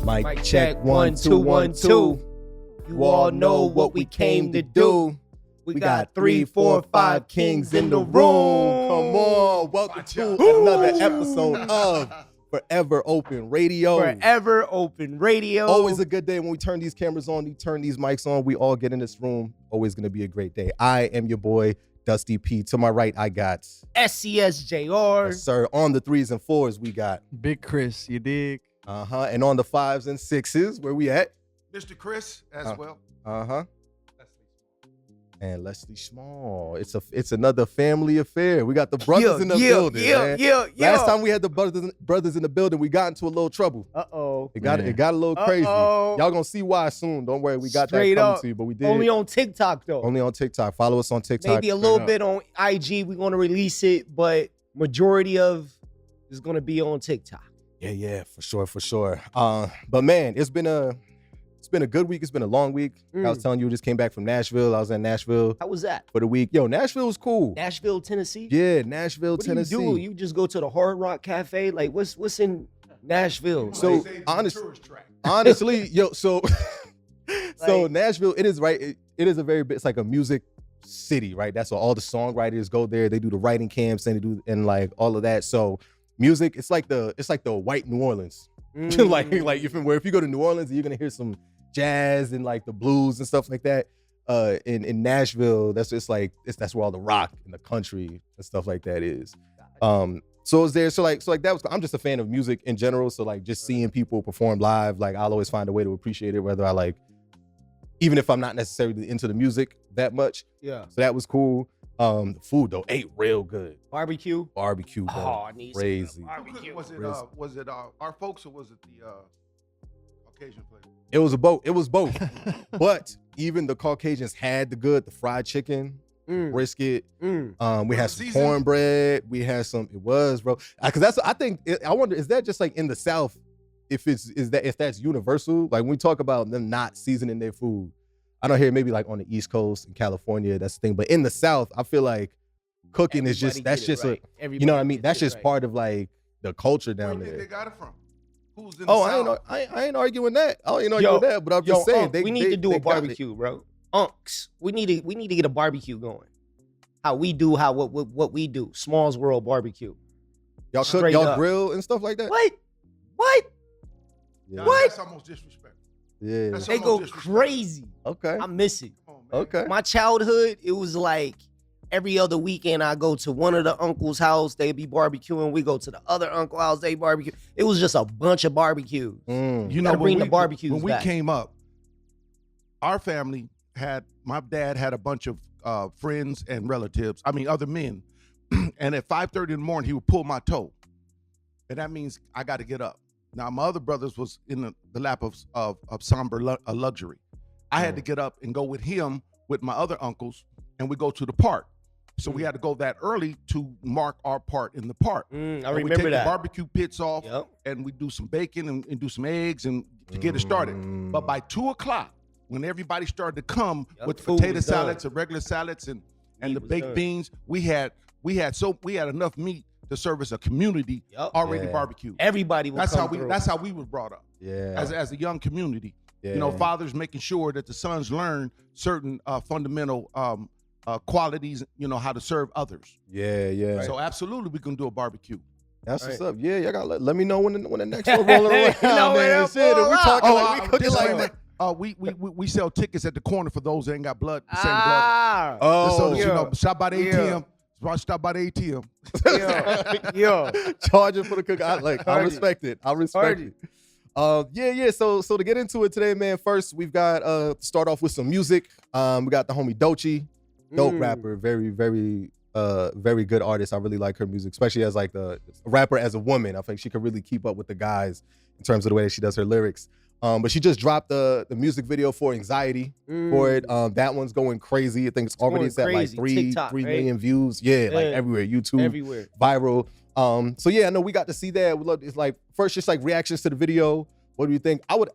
Mic check 1 2 1 2. You all know what we came to do. We got 3 4 5 kings in the room. Come on, welcome to another episode of Forever Open Radio. Forever Open Radio. Always a good day when we turn these cameras on, we turn these mics on, we all get in this room. Always gonna be a great day. I am your boy, Doechii P. To my right, I got SCSJR. yes, sir. On the 3s and 4s, we got Big Chris, you dig? and on the 5s and 6s, where we at? Mr. Chris as well. And Leslie Small. It's another family affair. We got the brothers in the building. Man. Last time we had the brothers in the building, we got into a little trouble. Uh-oh. It got a little crazy. Y'all gonna see why soon. Don't worry, we got that coming to you. But we did only on TikTok though. Only on TikTok. Follow us on TikTok. Maybe a little bit on IG. We're gonna release it, but majority of is gonna be on TikTok. Yeah, for sure. But man, it's been a good week. It's been a long week. I was telling you, we just came back from Nashville. I was in Nashville. How was that? For the week. Yo, Nashville was cool. Nashville, Tennessee? Yeah, Nashville, what Tennessee. Do you do? You just go to the Hard Rock Cafe? Like, what's in Nashville? So, honestly, yo, so Nashville, it is right. It is a very bit, it's like a music city, right? That's where all the songwriters go there. They do the writing camps and like all of that. So music, it's like the white New Orleans. like if you go to New Orleans, you're gonna hear some jazz and like the blues and stuff like that. In Nashville, that's where all the rock and the country and stuff like that is. So it's there. So that was. I'm just a fan of music in general. So like just seeing people perform live, like I'll always find a way to appreciate it, whether I like, even if I'm not necessarily into the music that much. Yeah. So that was cool. The food though ate real good. Barbecue, bro. Oh, I need crazy. some barbecue. Was it our folks or was it the Caucasian place? It was both. But even the Caucasians had the fried chicken, brisket. We had some cornbread. We had some. It was, bro. Because I wonder, is that just like in the South? If that's universal? Like when we talk about them not seasoning their food, I don't hear maybe like on the East Coast in California, that's the thing. But in the South, I feel like cooking is just you know what I mean? That's just part of like the culture down there. Where they got it from? Who's in the South? I ain't arguing that. I ain't arguing that, but I'm just saying we need to do a barbecue, bro. Unks, we need to get a barbecue going. What we do, Small's World Barbecue. Y'all cook, y'all grill and stuff like that. What? Yeah. What? That's almost disrespectful. Yeah, they go crazy. Okay, I miss it. Okay, my childhood, it was like every other weekend I go to one of the uncle's house, they be barbecuing. We go to the other uncle's house, they barbecue. It was just a bunch of barbecues. You know, bring the barbecues when we back. came up, our family my dad had a bunch of friends and relatives. I mean, other men. And at 5:30 in the morning, he would pull my toe, and that means I got to get up. Now, my other brothers was in the lap of somber luxury. I had to get up and go with him with my other uncles, and we go to the park. So we had to go that early to mark our part in the park. I and remember we take that. The barbecue pits off, and we do some bacon and do some eggs and to get it started. But by 2 o'clock, when everybody started to come with the potato salads and regular salads and the baked beans, we had enough meat to service a community already barbecued. Everybody was That's how we were brought up. Yeah. As a young community. Yeah. You know, fathers making sure that the sons learn certain fundamental qualities, you know, how to serve others. Yeah. So absolutely we can do a barbecue. That's what's up. Yeah, y'all gotta let me know when the next one rolling around, man. Shit, we talking like we cooking like that. We sell tickets at the corner for those that ain't got blood, same blood. So you know, stop by the ATM. Stop by the ATM. Yo. Charging for the cook. I respect it. Yeah. So to get into it today, man, first we've got start off with some music. We got the homie Doechii, dope rapper, very, very very good artist. I really like her music, especially as like a rapper as a woman. I think she can really keep up with the guys in terms of the way that she does her lyrics. But she just dropped the music video for Anxiety for it. That one's going crazy. I think it's already at like 3 million views. Yeah, like everywhere, YouTube, everywhere, viral. So yeah, I know we got to see that. We love it's like first just like reactions to the video. What do you think? I would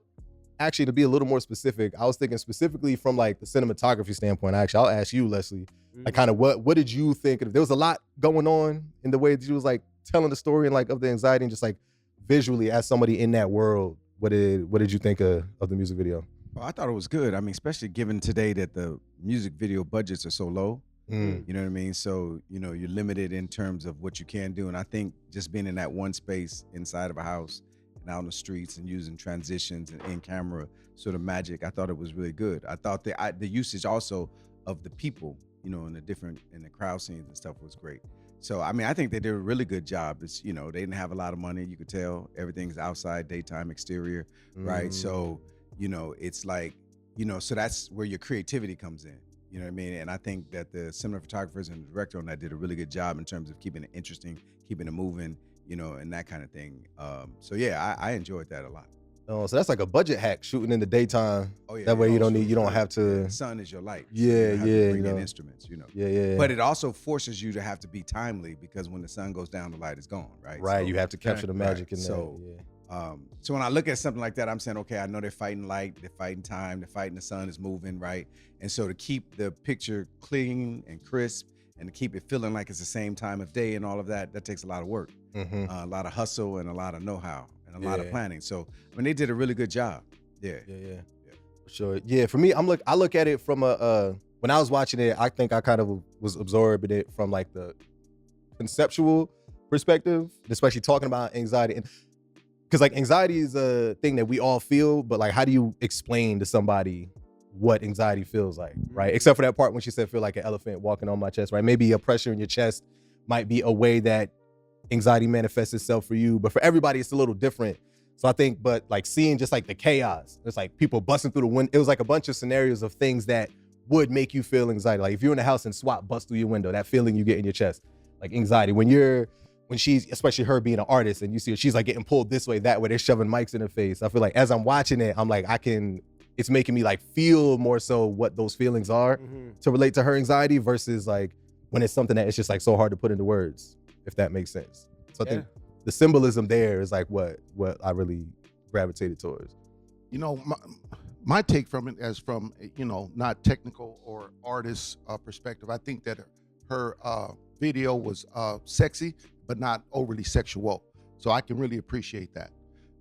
actually, to be a little more specific, I was thinking specifically from like the cinematography standpoint. Actually, I'll ask you, Leslie, like kind of what did you think? There was a lot going on in the way that she was like telling the story and like of the anxiety and just like visually as somebody in that world. what did you think of the music video? Well, I thought it was good. I mean, especially given today that the music video budgets are so low. Mm. You know what I mean? So, you know, you're limited in terms of what you can do. And I think just being in that one space inside of a house and out on the streets and using transitions and in-camera sort of magic, I thought it was really good. I thought the usage also of the people, you know, in the crowd scenes and stuff was great. So, I mean, I think they did a really good job. It's, you know, they didn't have a lot of money. You could tell everything's outside, daytime, exterior, right? So, you know, it's like, you know, so that's where your creativity comes in. You know what I mean? And I think that the cinematographers and the director on that did a really good job in terms of keeping it interesting, keeping it moving, you know, and that kind of thing. So yeah, I enjoyed that a lot. Oh, so that's like a budget hack, shooting in the daytime. Oh yeah. That way you don't have Yeah, to. the sun is your light. So Yeah, you don't have to yeah, bring you in know. instruments, you know. Yeah. But it also forces you to have to be timely because when the sun goes down, the light is gone, right? Right, So, you have to capture the magic in So, that. so when I look at something like that, I'm saying, okay, I know they're fighting light, they're fighting time, they're fighting the sun is moving, right? And so to keep the picture clean and crisp and to keep it feeling like it's the same time of day and all of that, that takes a lot of work, a lot of hustle and a lot of know-how and a lot of planning. So, I mean, they did a really good job. Yeah. For sure. Yeah, for me, I look at it from when I was watching it, I think I kind of was absorbing it from like the conceptual perspective, especially talking about anxiety. And because like anxiety is a thing that we all feel, but like how do you explain to somebody what anxiety feels like, right? Except for that part when she said feel like an elephant walking on my chest, right? Maybe a pressure in your chest might be a way that anxiety manifests itself for you, but for everybody it's a little different. So I think, but like seeing just like the chaos, it's like people busting through the window. It was like a bunch of scenarios of things that would make you feel anxiety. Like if you're in the house and SWAT busts through your window, that feeling you get in your chest, like anxiety. When she's, especially her being an artist and you see her, she's like getting pulled this way, that way, they're shoving mics in her face. I feel like as I'm watching it, I'm like, it's making me like feel more so what those feelings are to relate to her anxiety versus like when it's something that it's just like so hard to put into words, if that makes sense. So I think the symbolism there is like what I really gravitated towards. You know, my take from it, as from, you know, not technical or artist perspective, I think that her video was sexy, but not overly sexual. So I can really appreciate that.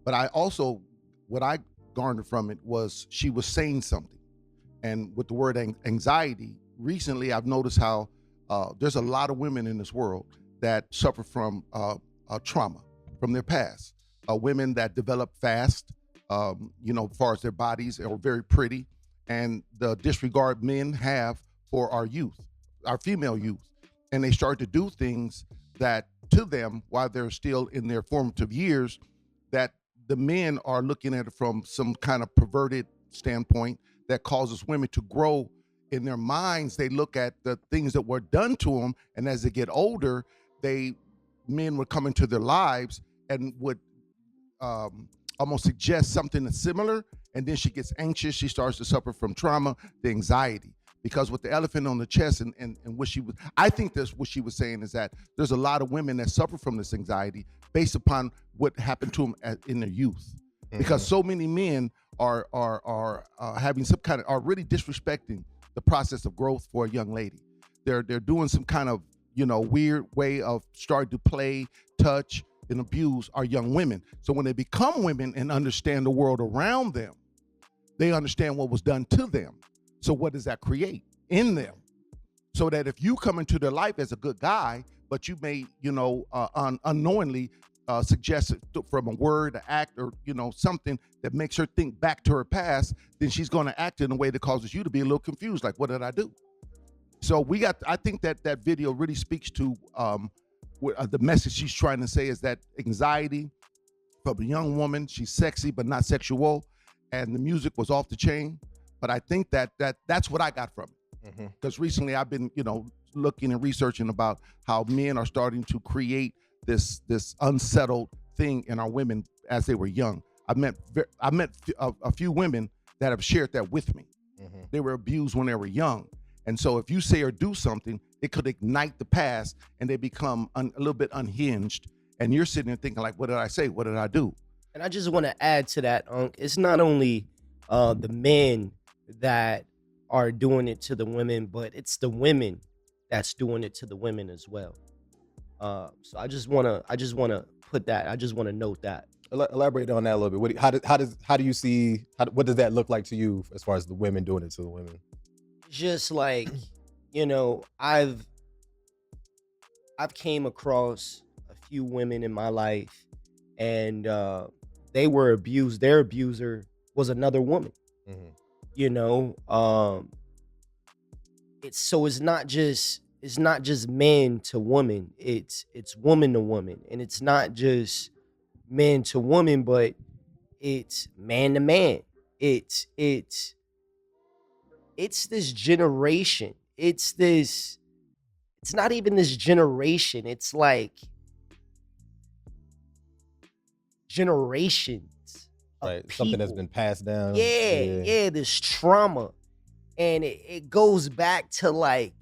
But I also, what I garnered from it was she was saying something. And with the word anxiety, recently I've noticed how there's a lot of women in this world that suffer from trauma from their past. Women that develop fast, you know, as far as their bodies are very pretty, and the disregard men have for our youth, our female youth. And they start to do things that to them while they're still in their formative years, that the men are looking at it from some kind of perverted standpoint that causes women to grow in their minds. They look at the things that were done to them, and as they get older, men would come into their lives and would almost suggest something that's similar, and then she gets anxious. She starts to suffer from trauma, the anxiety. Because with the elephant on the chest and what she was, I think that's what she was saying, is that there's a lot of women that suffer from this anxiety based upon what happened to them in their youth. Because so many men are having some kind of, are really disrespecting the process of growth for a young lady. They're doing some kind of, you know, weird way of starting to play, touch, and abuse our young women. So when they become women and understand the world around them, they understand what was done to them. So what does that create in them? So that if you come into their life as a good guy, but you may, you know, unknowingly suggest it from a word, an act, or, you know, something that makes her think back to her past, then she's going to act in a way that causes you to be a little confused. Like, what did I do? So I think that video really speaks to the message she's trying to say, is that anxiety from a young woman, she's sexy, but not sexual. And the music was off the chain. But I think that's what I got from it. Because recently I've been, you know, looking and researching about how men are starting to create this unsettled thing in our women as they were young. I met a few women that have shared that with me. They were abused when they were young. And so if you say or do something, it could ignite the past and they become a little bit unhinged. And you're sitting there thinking like, what did I say? What did I do? And I just want to add to that, Unc. It's not only the men that are doing it to the women, but it's the women that's doing it to the women as well. So I just wanna put that. I just want to note that. Elaborate on that a little bit. How do you see? What does that look like to you as far as the women doing it to the women? Just like, I've came across a few women in my life, and they were abused. Their abuser was another woman. Mhm. It's not just men to woman. It's woman to woman, and it's not just men to woman, but it's man to man. It's this generation. It's not even this generation. It's like generations of Right, something that's people. been passed down. Yeah, this trauma. And it goes back to like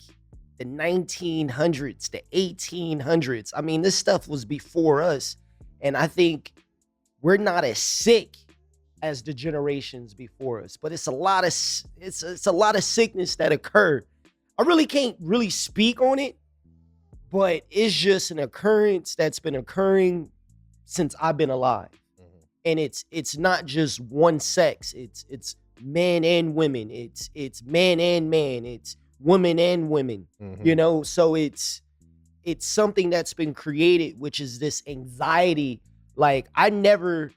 the 1900s, the 1800s. I mean, this stuff was before us. And I think we're not as sick as the generations before us, but it's a lot of sickness that occurred. I really can't really speak on it, but it's just an occurrence that's been occurring since I've been alive. And it's not just one sex. It's men and women. It's man and man. It's women and women. So it's something that's been created, which is this anxiety. Like I've never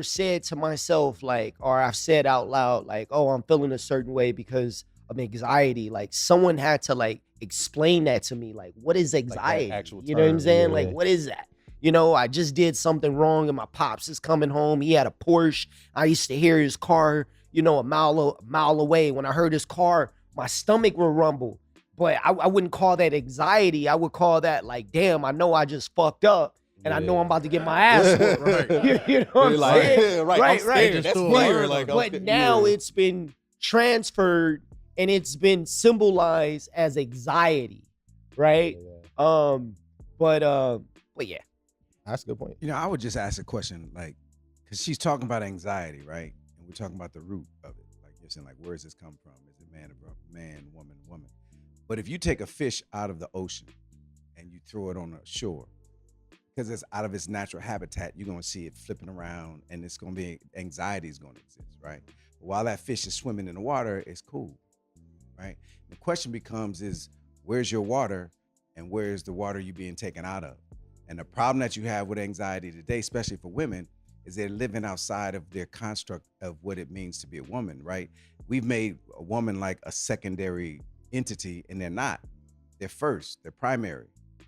said to myself, like, or I've said out loud, like, oh, I'm feeling a certain way because of anxiety. Like someone had to like explain that to me. Like, what is anxiety? actual You know what I'm term, saying? yeah. Like, what is that? I just did something wrong and my pops is coming home. He had a Porsche. I used to hear his car, a mile away. When I heard his car, my stomach would rumble. But I wouldn't call that anxiety. I would call that like, damn, I know I just fucked up and I know I'm about to get my ass whooped. Right. You know what I'm saying? Right. Right. That's But- weird. Like, But now it's been transferred and it's been symbolized as anxiety, right? But yeah. That's a good point. I would just ask a question, like, because she's talking about anxiety, right? And we're talking about the root of it. Like you're saying, like, where does this come from? Is it man, woman, woman? But if you take a fish out of the ocean and you throw it on the shore, because it's out of its natural habitat, you're gonna see it flipping around, and it's gonna be anxiety is gonna exist, right? But while that fish is swimming in the water, it's cool, right? The question becomes is where's your water, and where's the water you being taken out of? And the problem that you have with anxiety today, especially for women, is they're living outside of their construct of what it means to be a woman, right? We've made a woman like a secondary entity, and they're not. They're first, they're primary,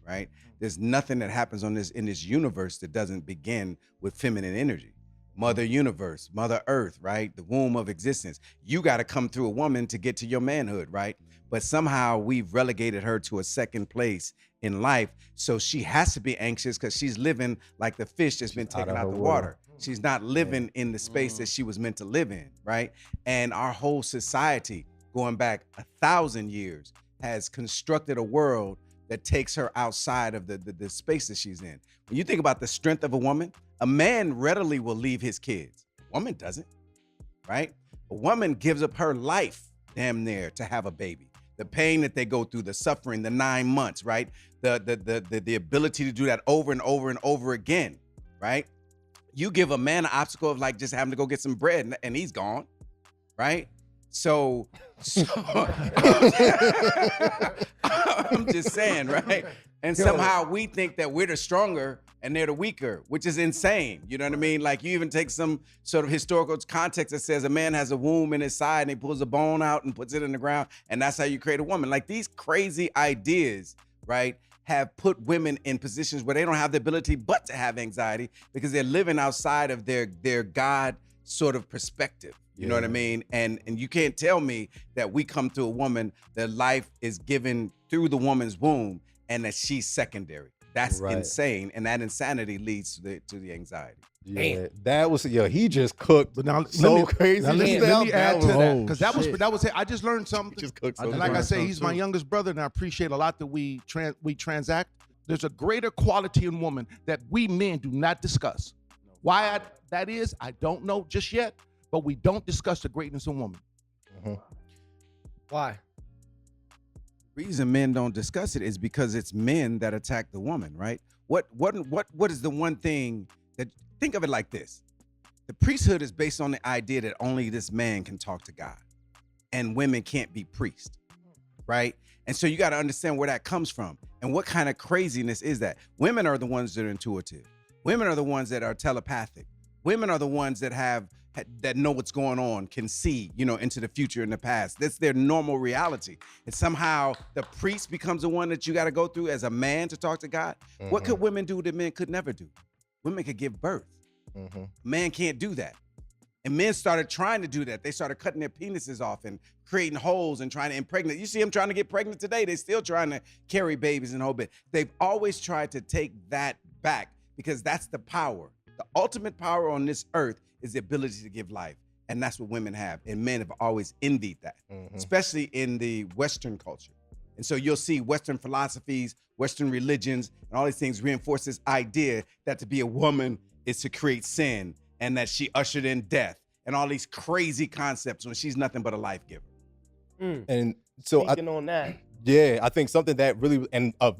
right? There's nothing that happens in this universe that doesn't begin with feminine energy. Mother Universe, Mother Earth, right? The womb of existence. You got to come through a woman to get to your manhood, right? But somehow we've relegated her to a second place in life. So she has to be anxious because she's living like the fish that's been taken out the water. She's not living in the space that she was meant to live in, right? And our whole society, going back 1,000 years, has constructed a world that takes her outside of the space that she's in. When you think about the strength of a woman, a man readily will leave his kids. A woman doesn't, right? A woman gives up her life damn near to have a baby. The pain that they go through, the suffering, the 9 months, right? The ability to do that over and over and over again, right? You give a man an obstacle of like just having to go get some bread and he's gone, right? So I'm just saying, right? And somehow we think that we're the stronger and they're the weaker, which is insane. You know what I mean? Like you even take some sort of historical context that says a man has a womb in his side and he pulls a bone out and puts it in the ground, and that's how you create a woman. Like these crazy ideas, right, have put women in positions where they don't have the ability but to have anxiety because they're living outside of their God sort of perspective. You know what I mean? And you can't tell me that we come to a woman that life is given through the woman's womb and that she's secondary. That's insane, and that insanity leads to the anxiety. Yeah, that was he just cooked. But now so crazy. Now let me add to that because that shit. was it. I just learned something. Just cooked so And like I good. say, he's my youngest brother, and I appreciate a lot that we transact. There's a greater quality in woman that we men do not discuss. Why that is, I don't know just yet, but we don't discuss the greatness of woman. Why? Reason men don't discuss it is because it's men that attack the woman, right? What is the one thing Think of it like this. The priesthood is based on the idea that only this man can talk to God and women can't be priests, right? And so you got to understand where that comes from and what kind of craziness is that. Women are the ones that are intuitive. Women are the ones that are telepathic. Women are the ones that know what's going on, can see, into the future and the past. That's their normal reality. And somehow the priest becomes the one that you got to go through as a man to talk to God. Mm-hmm. What could women do that men could never do? Women could give birth. Mm-hmm. Man can't do that. And men started trying to do that. They started cutting their penises off and creating holes and trying to impregnate. You see them trying to get pregnant today. They're still trying to carry babies and whole bit. They've always tried to take that back because that's the power. The ultimate power on this earth is the ability to give life. And that's what women have. And men have always envied that, especially in the Western culture. And so you'll see Western philosophies, Western religions, and all these things reinforce this idea that to be a woman is to create sin and that she ushered in death and all these crazy concepts when she's nothing but a life giver. And so on that. Yeah, I think something that really, and a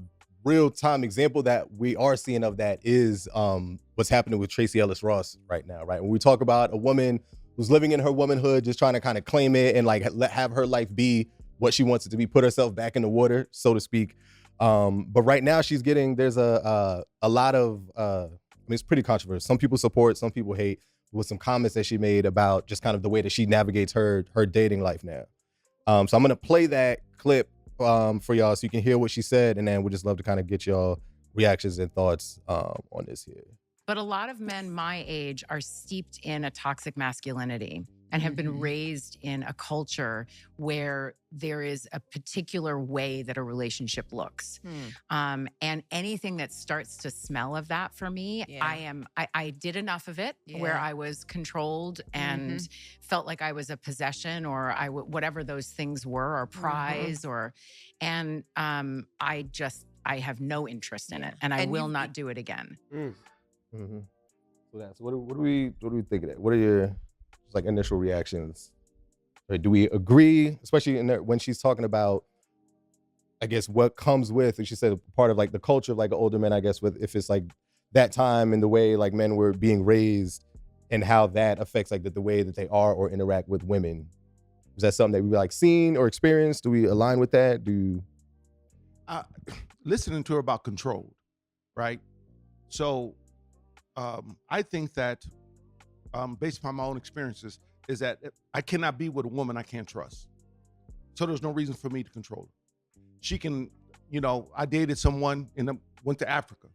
real-time example that we are seeing of that is what's happening with Tracee Ellis Ross right now, right? When we talk about a woman who's living in her womanhood, just trying to kind of claim it and like have her life be what she wants it to be, put herself back in the water, so to speak. But right now there's a lot of, it's pretty controversial. Some people support, some people hate, with some comments that she made about just kind of the way that she navigates her dating life now. So I'm gonna play that clip for y'all so you can hear what she said, and then we'd just love to kind of get y'all reactions and thoughts on this here. But a lot of men my age are steeped in a toxic masculinity and have been raised in a culture where there is a particular way that a relationship looks. And anything that starts to smell of that for me, I did enough of it where I was controlled and felt like I was a possession or whatever those things were, or prize, and I have no interest in it, and I will not do it again. So what do we think of that? What are your like initial reactions? Or do we agree, especially when she's talking about, I guess, what comes with, and she said part of like the culture of like an older man, I guess, with if it's like that time and the way like men were being raised and how that affects like the way that they are or interact with women. Is that something that we've like seen or experienced? Do we align with that? Listening to her about control, right? So I think that based upon my own experiences, is that I cannot be with a woman I can't trust. So there's no reason for me to control her. She can, I dated someone and went to Africa.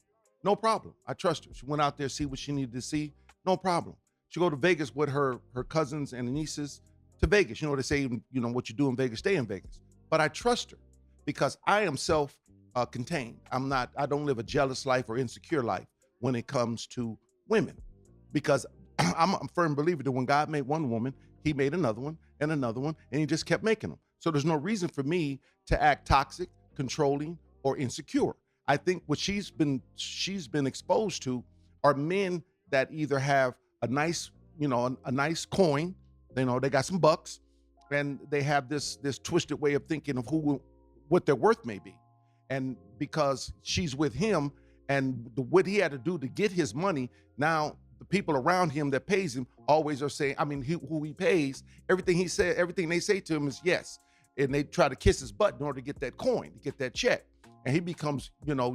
No problem. I trust her. She went out there, see what she needed to see. No problem. She go to Vegas with her cousins and nieces to Vegas. They say, what you do in Vegas, stay in Vegas. But I trust her because I am self-contained. I don't live a jealous life or insecure life when it comes to women, because I'm a firm believer that when God made one woman, he made another one, and he just kept making them. So there's no reason for me to act toxic, controlling, or insecure. I think what she's been exposed to are men that either have a nice coin, they got some bucks, and they have this twisted way of thinking of what their worth may be. And because she's with him and what he had to do to get his money, now the people around him that pays him always are saying, who he pays, everything they say to him is yes. And they try to kiss his butt in order to get that coin, to get that check. And he becomes,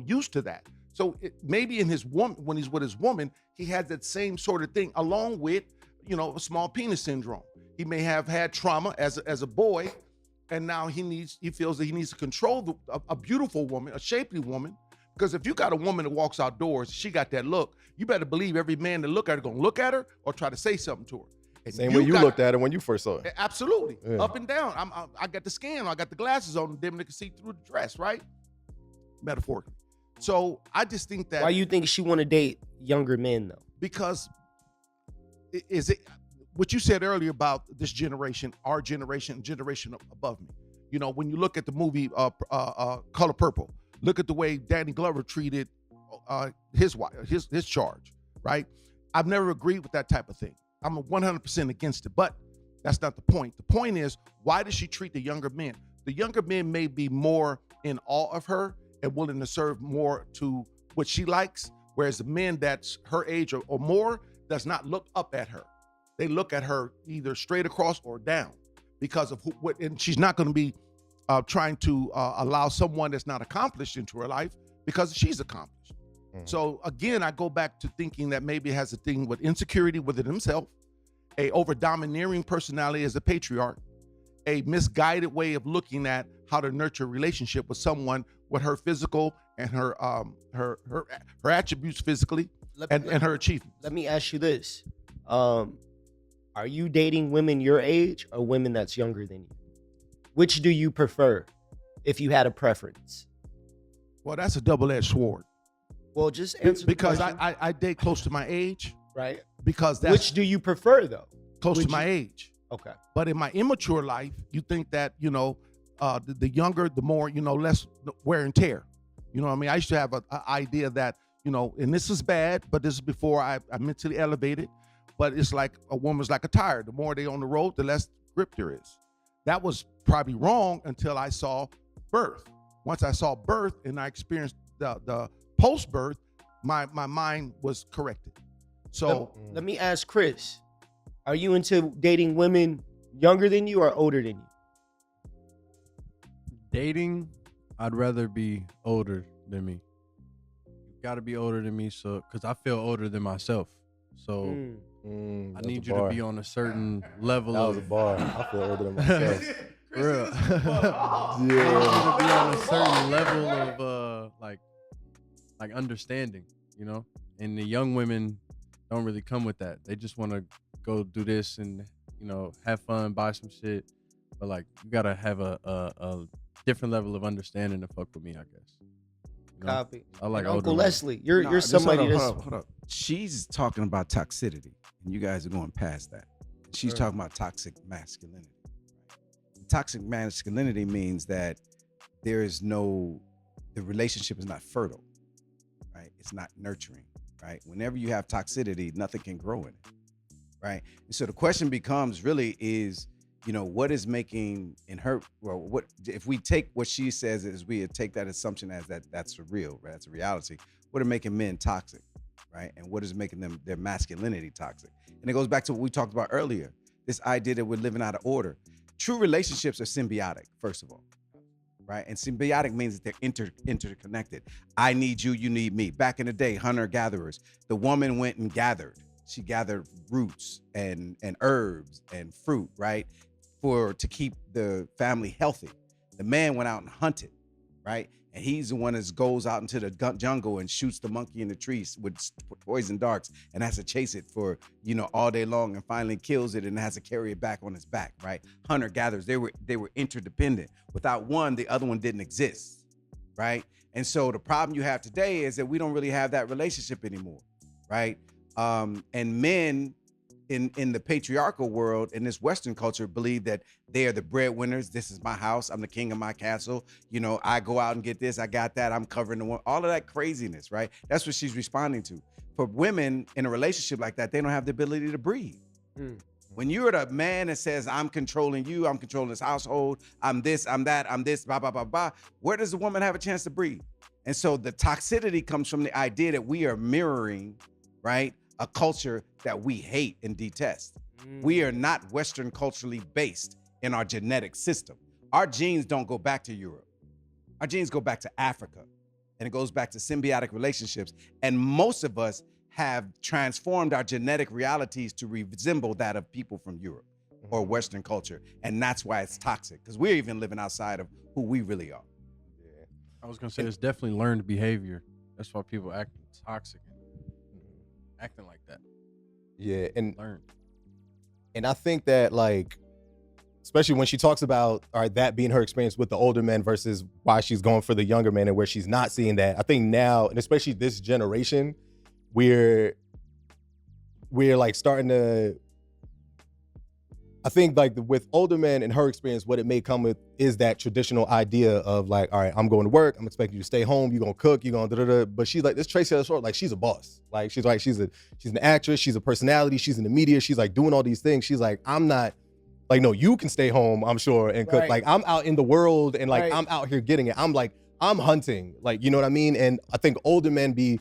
used to that. So maybe in when he's with his woman, he has that same sort of thing, along with, a small penis syndrome. He may have had trauma as a boy, and now he feels that he needs to control a beautiful woman, a shapely woman. Because if you got a woman that walks outdoors, she got that look, you better believe every man that look at her gonna look at her or try to say something to her. And same way you looked at her when you first saw her. Absolutely, up and down. I got the scan, I got the glasses on, them that can see through the dress, right? Metaphorically. So I just think that. Why you think she want to date younger men though? Because is it what you said earlier about this generation, our generation above me? When you look at the movie Color Purple. Look at the way Danny Glover treated his wife, his charge, right? I've never agreed with that type of thing. I'm 100% against it, but that's not the point. The point is, why does she treat the younger men? The younger men may be more in awe of her and willing to serve more to what she likes, Whereas the men that's her age or more does not look up at her. They look at her either straight across or down because of and she's not going to be trying to allow someone that's not accomplished into her life because she's accomplished. So again, I go back to thinking that maybe it has a thing with insecurity within himself, a over domineering personality as a patriarch, a misguided way of looking at how to nurture a relationship with someone with her physical and her attributes physically and her achievements. Let me ask you this. Are you dating women your age or women that's younger than you? Which do you prefer if you had a preference? Well, that's a double-edged sword. Well, just answer because the question. I date close to my age. Right. Because that's which do you prefer though? Close to my age. Okay. But in my immature life, you think that, the younger, the more, less wear and tear. You know what I mean? I used to have an idea that, and this is bad, but this is before I mentally elevated. But it's like a woman's like a tire. The more they on the road, the less grip there is. That was probably wrong until I saw birth. Once I saw birth and I experienced the post-birth, my mind was corrected. So let me ask Chris, are you into dating women younger than you or older than you? Dating, I'd rather be older than me. You gotta be older than me, so because I feel older than myself. So I need you to be on a certain level. That was a bar. I feel older than myself. For real. I need you to be on a certain level of like understanding, And the young women don't really come with that. They just want to go do this and have fun, buy some shit. But like you gotta have a different level of understanding to fuck with me, I guess. Copy. I like Uncle Leslie. You're somebody that's hold up. She's talking about toxicity, and you guys are going past that. She's talking about toxic masculinity. Toxic masculinity means that the relationship is not fertile, right? It's not nurturing, right? Whenever you have toxicity, nothing can grow in it, right? And so the question becomes really is, what is making in her, what if we take what she says as we take that assumption as that's real, right? That's a reality. What are making men toxic, right? And what is making their masculinity toxic? And it goes back to what we talked about earlier, this idea that we're living out of order. True relationships are symbiotic, first of all, right? And symbiotic means that they're interconnected. I need you, you need me. Back in the day, hunter-gatherers, the woman went and gathered. She gathered roots and herbs and fruit, right? To keep the family healthy. The man went out and hunted, right? And he's the one that goes out into the jungle and shoots the monkey in the trees with poison darts and has to chase it for, all day long and finally kills it and has to carry it back on his back, right? Hunter-gatherers, they were interdependent. Without one, the other one didn't exist, right? And so the problem you have today is that we don't really have that relationship anymore, right? And men in the patriarchal world, in this Western culture, believe that they are the breadwinners. This is my house. I'm the king of my castle. I go out and get this. I got that. I'm covering the one. All of that craziness, right? That's what she's responding to. For women in a relationship like that, they don't have the ability to breathe. When you're the man that says, I'm controlling you, I'm controlling this household, I'm this, I'm that, I'm this, blah, blah, blah, blah, where does the woman have a chance to breathe? And so the toxicity comes from the idea that we are mirroring, right, a culture that we hate and detest. We are not Western culturally based in our genetic system. Our genes don't go back to Europe. Our genes go back to Africa, and it goes back to symbiotic relationships. And most of us have transformed our genetic realities to resemble that of people from Europe or Western culture. And that's why it's toxic, because we're even living outside of who we really are. Yeah. I was gonna say it's definitely learned behavior. That's why people act toxic and acting like that. Yeah, and learned. And I think that, like, especially when she talks about that being her experience with the older men versus why she's going for the younger men and where she's not seeing that. I think now, and especially this generation, we're like starting to, I think like with older men and her experience, what it may come with is that traditional idea of like, all right, I'm going to work, I'm expecting you to stay home, you're gonna cook, you're gonna da-da-da. But she's like, this Tracee Ellis Ross, like she's a boss. Like she's an actress, she's a personality, she's in the media, she's like doing all these things. She's like, I'm not, like, no, you can stay home, I'm sure, and cook. Like I'm out in the world and like I'm out here getting it. I'm hunting, like, you know what I mean? And I think older men be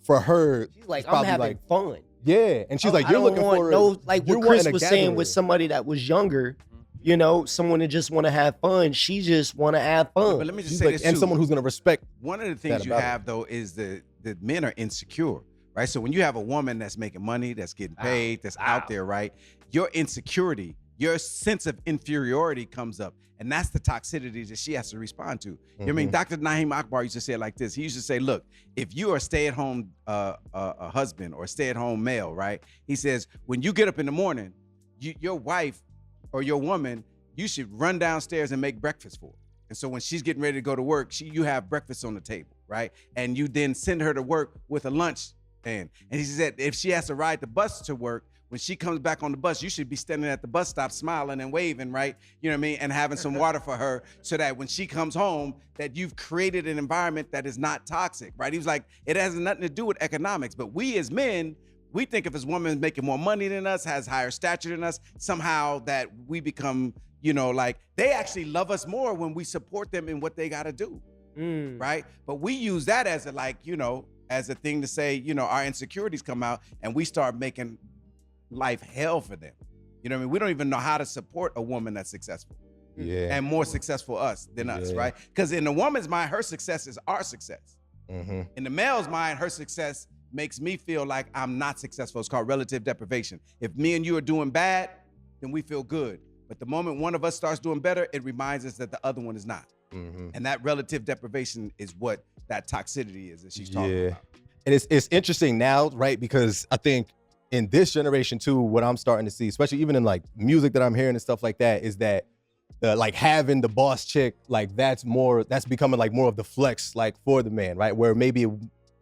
for her, She's like, it's I'm probably having like, fun. yeah. And she's like, I you're don't looking want for no, like you're what Chris wanting a was saying with gathering. somebody that was younger, you know, someone that just want to have fun. She just want to have fun. But let me just She's say like, this and too. someone who's gonna respect. One of the things that you about it. have though is the men are insecure, right? So when you have a woman that's making money, that's getting paid, that's out there, right? Your insecurity, your sense of inferiority comes up. And that's the toxicity that she has to respond to. You know what I mean? Dr. Naheem Akbar used to say it like this. He used to say, look, if you are a stay-at-home a husband or a stay-at-home male, right? He says, when you get up in the morning, your wife or your woman, you should run downstairs and make breakfast for her. And so when she's getting ready to go to work, you have breakfast on the table, right? And you then send her to work with a lunch pan. And he said, if she has to ride the bus to work, when she comes back on the bus, you should be standing at the bus stop smiling and waving, right? You know what I mean? And having some water for her so that when she comes home, that you've created an environment that is not toxic, right? He was like, it has nothing to do with economics, but we as men, we think if this woman is making more money than us, has higher stature than us, somehow that we become, you know, like they actually love us more when we support them in what they got to do, right? But we use that as a, like, you know, as a thing to say, you know, our insecurities come out and we start making life hell for them. You know what I mean? We don't even know how to support a woman that's successful. Yeah. And more successful than us, right? Because in the woman's mind, her success is our success. In the male's mind, her success makes me feel like I'm not successful. It's called relative deprivation. If me and you are doing bad, then we feel good. But the moment one of us starts doing better, it reminds us that the other one is not. And that relative deprivation is what that toxicity is that she's talking about. And it's interesting now, right? Because I think in this generation too, what I'm starting to see, especially even in like music that I'm hearing and stuff like that, is that like having the boss chick, like that's becoming like more of the flex, like for the man, right? Where maybe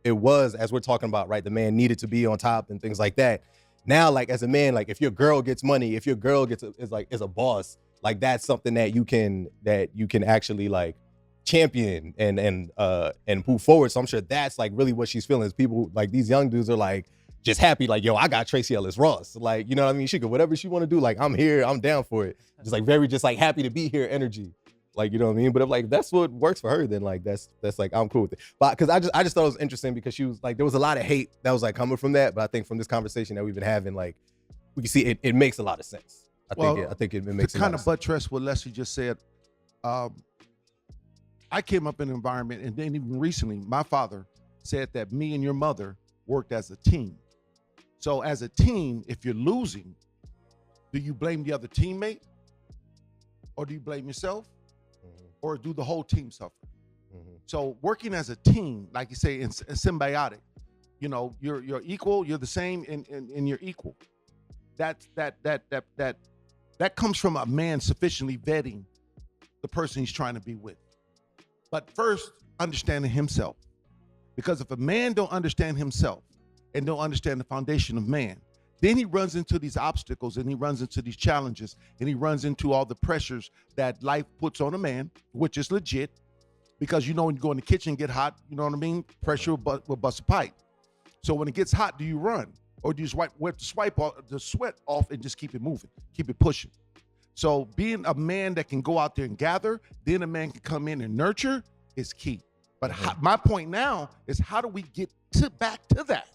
it was, as we're talking about, right? The man needed to be on top and things like that. Now, like as a man, like if your girl gets money, if your girl is a boss, like that's something that you can actually like champion and move forward. So I'm sure that's like really what she's feeling. Is people like these young dudes are like just happy, like, yo, I got Tracee Ellis Ross. Like, you know what I mean? She could, whatever she want to do, like, I'm here, I'm down for it. Just like very just like happy to be here energy. Like, you know what I mean? But if like that's what works for her, then like that's like I'm cool with it. But because I just thought it was interesting because she was like, there was a lot of hate that was like coming from that. But I think from this conversation that we've been having, like we can see it makes a lot of sense. I think it makes to kind of buttress what Leslie just said. I came up in an environment, and then even recently, my father said that me and your mother worked as a team. So as a team, if you're losing, do you blame the other teammate, or do you blame yourself, or do the whole team suffer? So working as a team, like you say, in symbiotic, you know, you're equal, you're the same, and you're equal. That comes from a man sufficiently vetting the person he's trying to be with. But first, understanding himself. Because if a man don't understand himself and don't understand the foundation of man, then he runs into these obstacles and he runs into these challenges and he runs into all the pressures that life puts on a man, which is legit. Because you know when you go in the kitchen and get hot, you know what I mean? Pressure will bust a pipe. So when it gets hot, do you run? Or do you wipe the sweat off and just keep it moving, keep it pushing? So being a man that can go out there and gather, then a man can come in and nurture is key. But my point now is, how do we get back to that?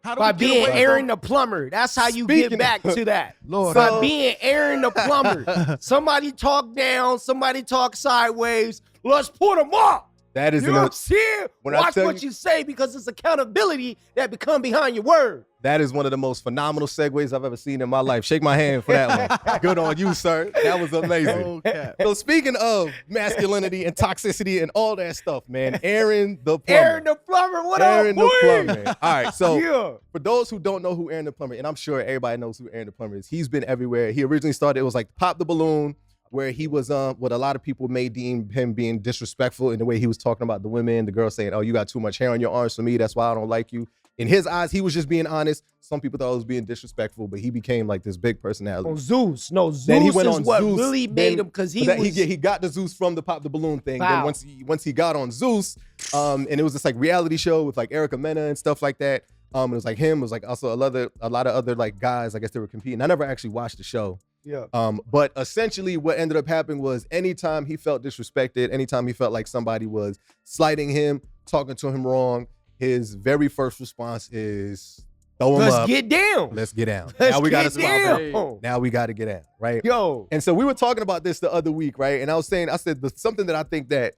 How do By we being get away Aaron from, the Plumber. That's how you Speaking get back of- to that. Lord, By being Aaron the Plumber. Somebody talk down, somebody talk sideways. Let's put them up. that is You know what I'm saying? when I Watch tell what you say, because it's accountability that become behind your word. that is one of the most phenomenal segues I've ever seen in my life. Shake my hand for that one. Good on you, sir. That was amazing. Okay. So speaking of masculinity and toxicity and all that stuff, man, Aaron the Plumber. Aaron the Plumber, what Aaron up, the boy? Plumber. All right, so Yeah. for those who don't know who Aaron the Plumber, and I'm sure everybody knows who Aaron the Plumber is, he's been everywhere. He originally started, it was like Pop the Balloon, where he was what a lot of people may deem him being disrespectful in the way he was talking about the women, the girls saying, oh, you got too much hair on your arms for me, that's why I don't like you. In his eyes, he was just being honest. Some people thought it was being disrespectful, but he became like this big personality. On Zeus. No, Zeus Then he went is on what Zeus, really made him, because he was... he got the Zeus from the Pop the Balloon thing. Wow. Then once he got on Zeus, and it was this like reality show with like Erica Mena and stuff like that. It was like him. It was like also a lot of other like guys. I guess they were competing. I never actually watched the show. Yeah. But essentially, what ended up happening was anytime he felt disrespected, anytime he felt like somebody was slighting him, talking to him wrong, his very first response is throw him Let's up. get down. Let's get down. Let's Now we got to get swap down. it. Now we got to get down, right? Yo. And so we were talking about this the other week, right? And I said something that I think that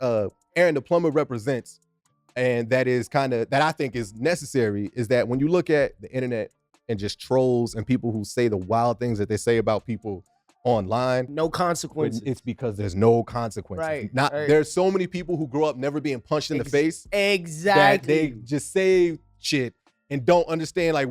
Aaron the Plumber represents, and that I think is necessary, is that when you look at the internet and just trolls and people who say the wild things that they say about people online, No consequences. it's because there's no consequences. Right. There's so many people who grow up never being punched in the face Exactly. that they just say shit and don't understand They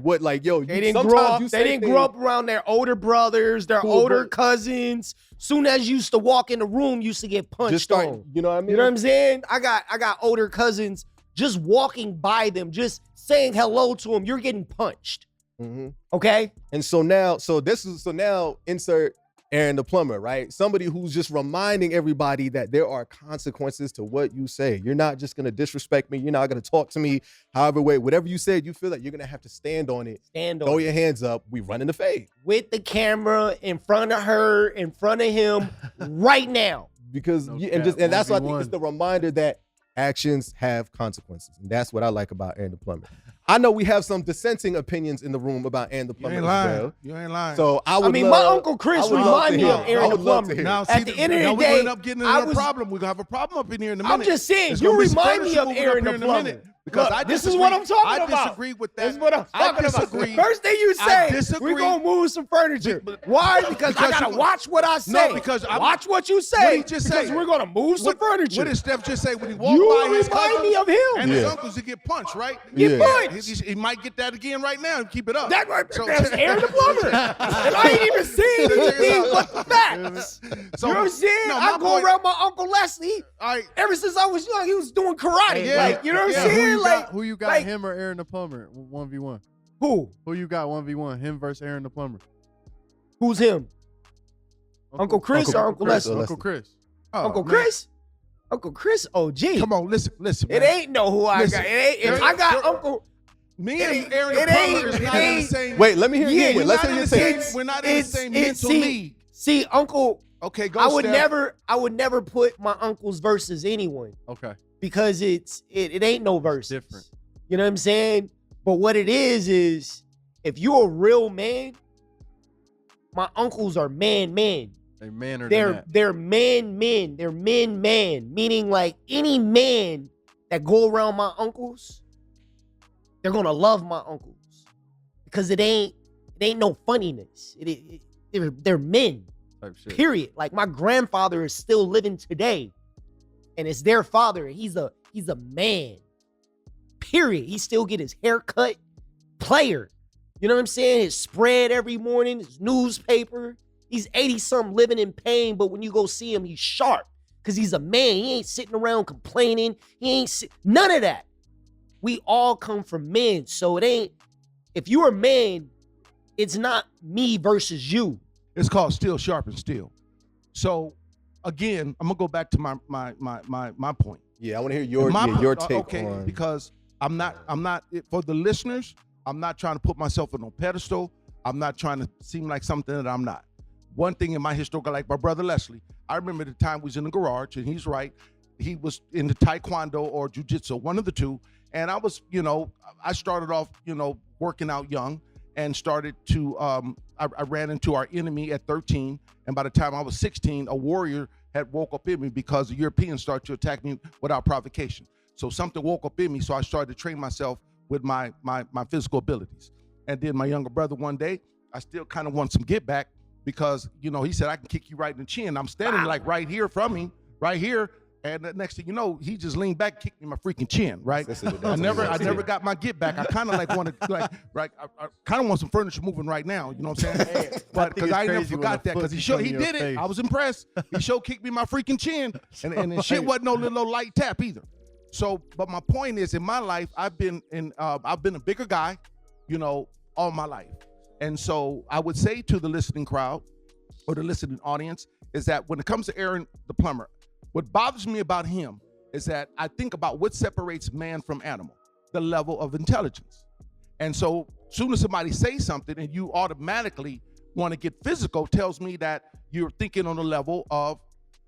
didn't grow up around their older brothers, their older cousins. Soon as you used to walk in the room, used to get punched on. You know what I mean? You know what I'm saying? I got older cousins. Just walking by them, just saying hello to them, you're getting punched. Mm-hmm. Okay. And so now insert Aaron the Plumber, right? Somebody who's just reminding everybody that there are consequences to what you say. You're not just gonna disrespect me. You're not gonna talk to me however way. Whatever you said, you feel like you're gonna have to stand on it. Throw your hands up. We run in the fade. With the camera in front of her, in front of him, right now. Because and that's why I think it's the reminder that actions have consequences. And that's what I like about Aaron the Plumber. I know we have some dissenting opinions in the room about Aaron the Plumber as well. You ain't lying. So my Uncle Chris remind me of Aaron the Plumber. Now, at the end of the day, we're gonna end up getting into a problem. We're gonna have a problem up in here in a minute. I'm just saying, There's you gonna be some remind me of furniture Aaron moving the up here in a minute. Plumber. Because Look, this is what I'm talking about. I disagree with that. This is what I'm talking about. disagree. First thing you say, we're going to move some furniture. Why? Because I got to watch what I say. No, because watch what you say. What he just because said. we're going to move some furniture. What did Steph just say when he walked You by his remind cousins me of him. and his uncles to get punched, right? Get punched. He might get that again right now and keep it up. That's Aaron the Plumber. And I ain't even saying anything but the facts. So, you know what I'm saying? no, I my go point- around my Uncle Leslie. Ever since I was young, he was doing karate. Yeah. Like, you know what I'm saying? Who you got, him or Aaron the Plumber? 1v1. Who? Who you got 1v1? Him versus Aaron the Plumber. Who's him? Uncle Chris or Uncle Leslie? Uncle Chris. Oh, Uncle man. Chris? Uncle Chris OG. Come on, listen. It Man. ain't know who I Listen, got. It ain't. If I got Uncle. Me It and ain't- Aaron it the Plumber ain't- is it not in the ain't- same. Wait, let me hear Yeah, you. Let's hear your take. We're not in the same mental league. See, Uncle. Okay, go. I would Steph. never put my uncles versus anyone Okay. because it ain't no versus. Different. You know what I'm saying? But what it is if you're a real man, my uncles are man. They manner than They're that. they're men. They're men. Meaning like any man that go around my uncles, they're gonna love my uncles because it ain't no funniness. They're men. Type shit. Period. Like my grandfather is still living today, and it's their father. And he's a man. Period. He still get his hair cut. Player. You know what I'm saying? His spread every morning. His newspaper. He's 80-something living in pain, but when you go see him, he's sharp because he's a man. He ain't sitting around complaining. None of that. We all come from men, so it ain't. If you're a man, it's not me versus you. It's called Steel Sharpens Steel. So, again, I'm gonna go back to my point. Yeah, I want to hear your take Okay, on. because I'm not for the listeners. I'm not trying to put myself on a pedestal. I'm not trying to seem like something that I'm not. One thing in my history, like my brother Leslie, I remember the time we was in the garage, and he's right. He was into taekwondo or jiu-jitsu, one of the two. And I was, I started off, working out young and started to, I ran into our enemy at 13. And by the time I was 16, a warrior had woke up in me because the Europeans started to attack me without provocation. So something woke up in me. So I started to train myself with my physical abilities. And then my younger brother, one day, I still kind of want some get back because, he said, I can kick you right in the chin. I'm standing like right here from him, right here. And the next thing you know, he just leaned back, kicked me in my freaking chin, right? I never got my get back. I kind of I kind of want some furniture moving right now. You know what I'm saying? But because I never forgot that because he did it. I was impressed. He kicked me in my freaking chin, and shit wasn't no little light tap either. So, but my point is, in my life, I've been a bigger guy, all my life, and so I would say to the listening crowd or the listening audience is that when it comes to Aaron the Plumber, what bothers me about him is that I think about what separates man from animal, the level of intelligence. And so soon as somebody says something and you automatically want to get physical tells me that you're thinking on the level of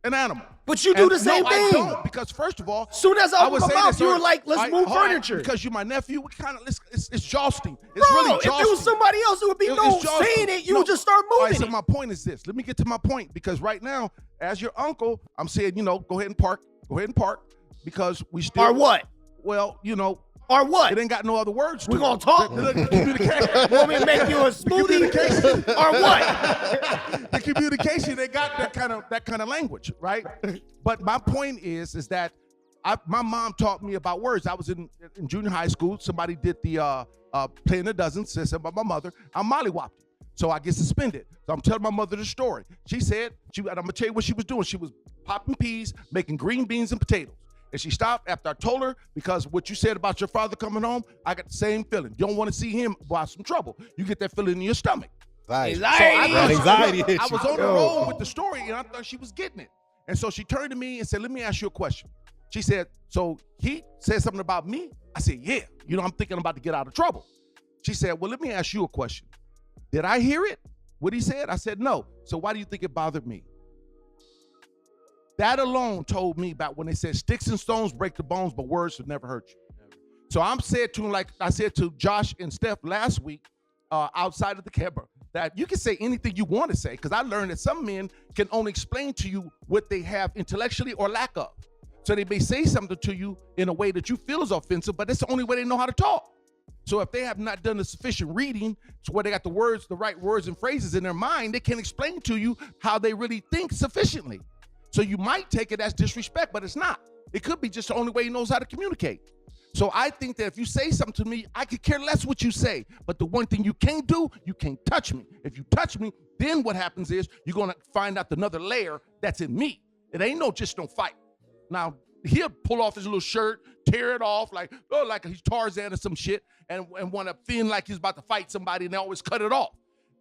an animal. But you do the same no, thing. I don't, because first of all, Soon as I opened my mouth, you were like, let's move all right, furniture. because you're my nephew, it's josting. It's Bro, really if josting. it was somebody else, it would be It's no josting. saying it. You No. would just start All moving right, so it. my point is this. Let me get to my point, because right now, as your uncle, I'm saying, go ahead and park. Go ahead and park, because we still. Or what? Well, Or what? it ain't got no other words to We it. gonna talk? The communication. Want me to make you a smoothie? Or what? The communication, they got that kind of language, right? But my point is that my mom taught me about words. I was in junior high school. Somebody did the playing a dozen, said something about my mother. I mollywopped it. So I get suspended. So I'm telling my mother the story. She said, and I'm gonna tell you what she was doing. She was popping peas, making green beans and potatoes. And she stopped after I told her, because what you said about your father coming home, I got the same feeling. You don't want to see him while some trouble. You get that feeling in your stomach. Anxiety. I was on the road with the story, and I thought she was getting it. And so she turned to me and said, let me ask you a question. She said, so he said something about me? I said, yeah. I'm thinking I'm about to get out of trouble. She said, well, let me ask you a question. Did I hear it? What he said? I said, no. So why do you think it bothered me? That alone told me about when they said sticks and stones break the bones, but words will never hurt you. So I'm said to him, like I said to Josh and Steph last week, outside of the camera, that you can say anything you want to say, because I learned that some men can only explain to you what they have intellectually or lack of. So they may say something to you in a way that you feel is offensive, but that's the only way they know how to talk. So if they have not done the sufficient reading to where they got the right words and phrases in their mind, they can't explain to you how they really think sufficiently. So you might take it as disrespect, but it's not. It could be just the only way he knows how to communicate. So I think that if you say something to me, I could care less what you say. But the one thing you can't do, you can't touch me. If you touch me, then what happens is you're going to find out another layer that's in me. It ain't just no fight. Now, he'll pull off his little shirt, tear it off like he's Tarzan or some shit, and want to feel like he's about to fight somebody, and they always cut it off.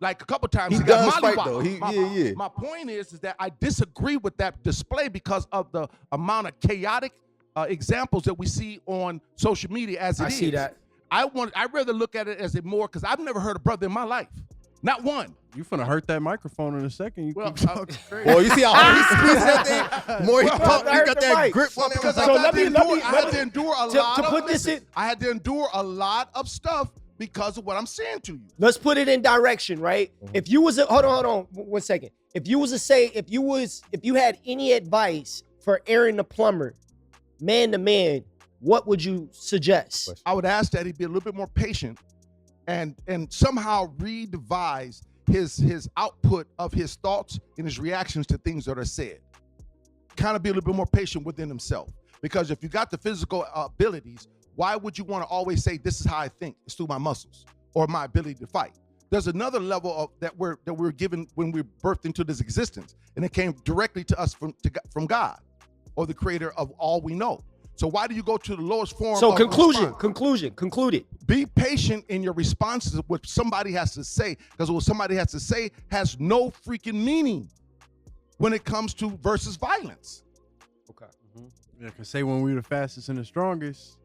Like a couple times He got does fight, mollywopped. though. My point is that I disagree with that display because of the amount of chaotic examples that we see on social media as it is. I see that. I'd rather look at it as a more, because I've never heard a brother in my life. Not one. You finna hurt that microphone in a second. You keep talking crazy. Boy, you see how hard he squeezes that thing? The more he talks, he got that mic. grip on it. Because So I let me- had to endure a lot to of put this in- I had to endure a lot of stuff because of what I'm saying to you. Let's put it in direction, right? If you was hold on 1 second. If you had any advice for Aaron the Plumber, man to man, what would you suggest? I would ask that he be a little bit more patient and somehow redevise his output of his thoughts and his reactions to things that are said. Kind of be a little bit more patient within himself. Because if you got the physical abilities, why would you want to always say, this is how I think? It's through my muscles or my ability to fight. There's another level of that we're given when we're birthed into this existence, and it came directly to us from God or the creator of all we know. So why do you go to the lowest form? So of conclude it. Be patient in your responses of what somebody has to say, because what somebody has to say has no freaking meaning when it comes to versus violence. Okay. Yeah, cause say when we the fastest and the strongest,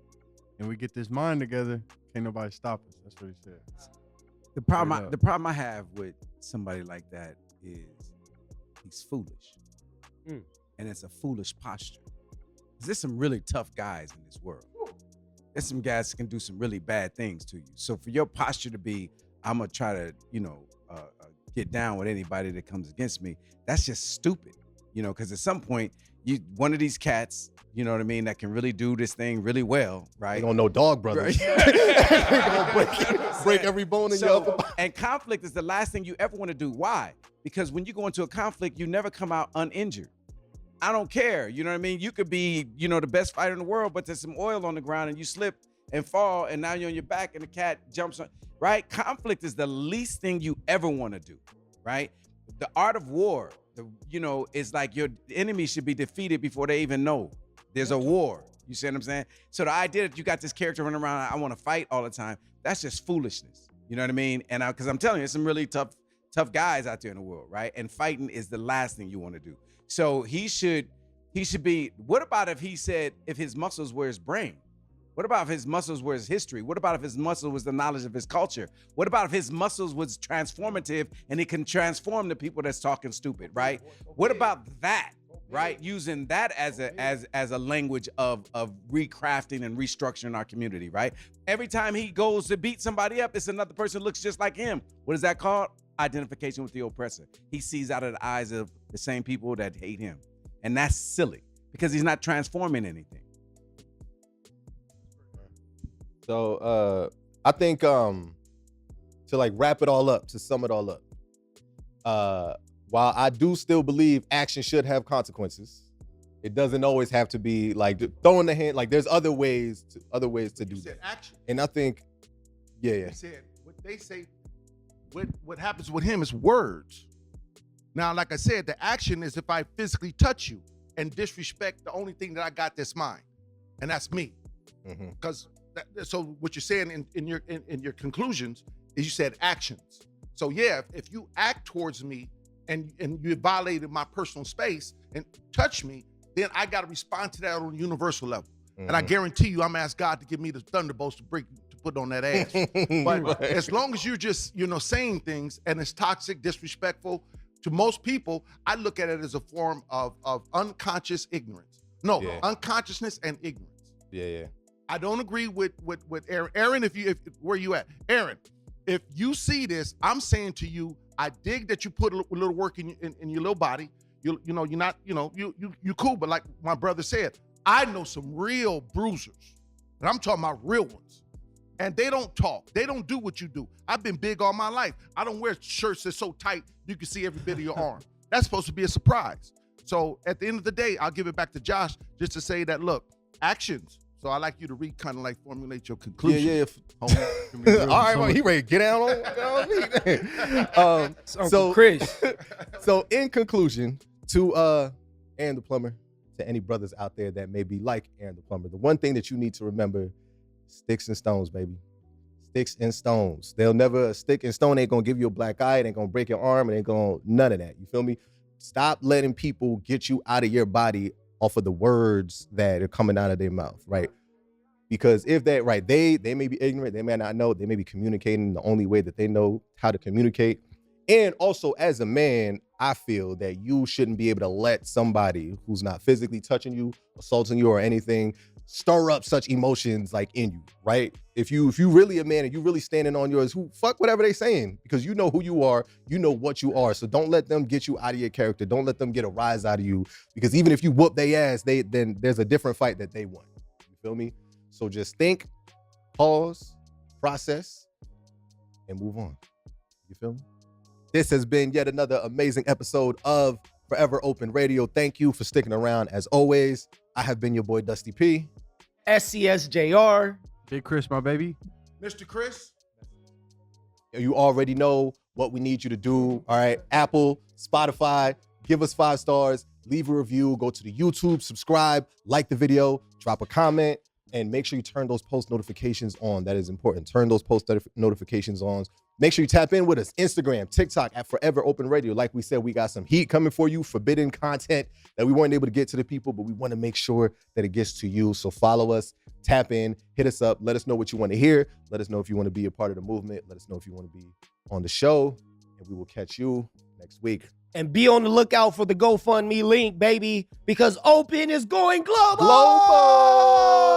and we get this mind together, can't nobody stop us. That's what he said. The problem I have with somebody like that is he's foolish. And it's a foolish posture. There's some really tough guys in this world. There's some guys that can do some really bad things to you. So for your posture to be, I'm gonna try to, get down with anybody that comes against me, that's just stupid. Because at some point, one of these cats, you know what I mean, that can really do this thing really well, right? You don't know dog brothers. Break every bone in your upper body. And conflict is the last thing you ever want to do. Why? Because when you go into a conflict, you never come out uninjured. I don't care. You know what I mean? You could be, the best fighter in the world, but there's some oil on the ground and you slip and fall and now you're on your back and the cat jumps on, right? Conflict is the least thing you ever want to do, right? The art of war, is like your enemy should be defeated before they even know there's a war. You see what I'm saying? So the idea that you got this character running around, I want to fight all the time, that's just foolishness. You know what I mean? And because I'm telling you, there's some really tough guys out there in the world, right? And fighting is the last thing you want to do. So he should be, what about if he said, if his muscles were his brain? What about if his muscles were his history? What about if his muscle was the knowledge of his culture? What about if his muscles was transformative and it can transform the people that's talking stupid, right? What about that? right? Using that as a language of recrafting and restructuring our community, right? Every time he goes to beat somebody up, it's another person who looks just like him. What is that called? Identification with the oppressor. He sees out of the eyes of the same people that hate him. And that's silly because he's not transforming anything. So I think to like wrap it all up, to sum it all up, while I do still believe action should have consequences, it doesn't always have to be like throwing the hand. Like there's other ways to do that. Action. And I think, yeah. He said what they say. What happens with him is words. Now, like I said, the action is if I physically touch you and disrespect the only thing that I got that's mine, and that's me. Because so what you're saying in your conclusions is you said actions. So yeah, if you act towards me and you violated my personal space and touch me, then I got to respond to that on a universal level. And I guarantee you, I'm gonna ask God to give me the thunderbolts to put on that ass. But as long as you're just saying things and it's toxic, disrespectful to most people, I look at it as a form of unconscious ignorance. No, unconsciousness and ignorance. Yeah. I don't agree with Aaron. Aaron, if where you at? Aaron, if you see this, I'm saying to you, I dig that you put a little work in your little body. You're not, you cool, but like my brother said, I know some real bruisers, and I'm talking about real ones. And they don't talk. They don't do what you do. I've been big all my life. I don't wear shirts that's so tight you can see every bit of your arm. That's supposed to be a surprise. So at the end of the day, I'll give it back to Josh just to say that, look, actions. So I like you to kind of like formulate your conclusion. Yeah. All right, well, he ready to get out on me. So Chris. So in conclusion, to Aaron the Plumber, to any brothers out there that may be like Aaron the Plumber, the one thing that you need to remember: sticks and stones, baby. Sticks and stones. A stick and stone ain't gonna give you a black eye, it ain't gonna break your arm, it ain't gonna none of that. You feel me? Stop letting people get you out of your body off of the words that are coming out of their mouth, right? Because if that, right, they may be ignorant, they may not know, they may be communicating the only way that they know how to communicate. And also as a man, I feel that you shouldn't be able to let somebody who's not physically touching you, assaulting you or anything, stir up such emotions like in you, right? If you really a man and you really standing on yours, fuck whatever they saying, because you know who you are, you know what you are. So don't let them get you out of your character. Don't let them get a rise out of you, because even if you whoop their ass, then there's a different fight that they won. You feel me? So just think, pause, process, and move on. You feel me? This has been yet another amazing episode of Forever Open Radio. Thank you for sticking around. As always, I have been your boy, Dusty P. SCSJR. Big Chris, my baby. Mr. Chris. You already know what we need you to do. All right, Apple, Spotify, give us 5 stars, leave a review, go to the YouTube, subscribe, like the video, drop a comment, and make sure you turn those post notifications on. That is important. Turn those post notifications on. Make sure you tap in with us. Instagram, TikTok at Forever Open Radio. Like we said, we got some heat coming for you, forbidden content that we weren't able to get to the people, but we want to make sure that it gets to you. So follow us, tap in, hit us up. Let us know what you want to hear. Let us know if you want to be a part of the movement. Let us know if you want to be on the show, and we will catch you next week. And be on the lookout for the GoFundMe link, baby, because Open is going global. Global!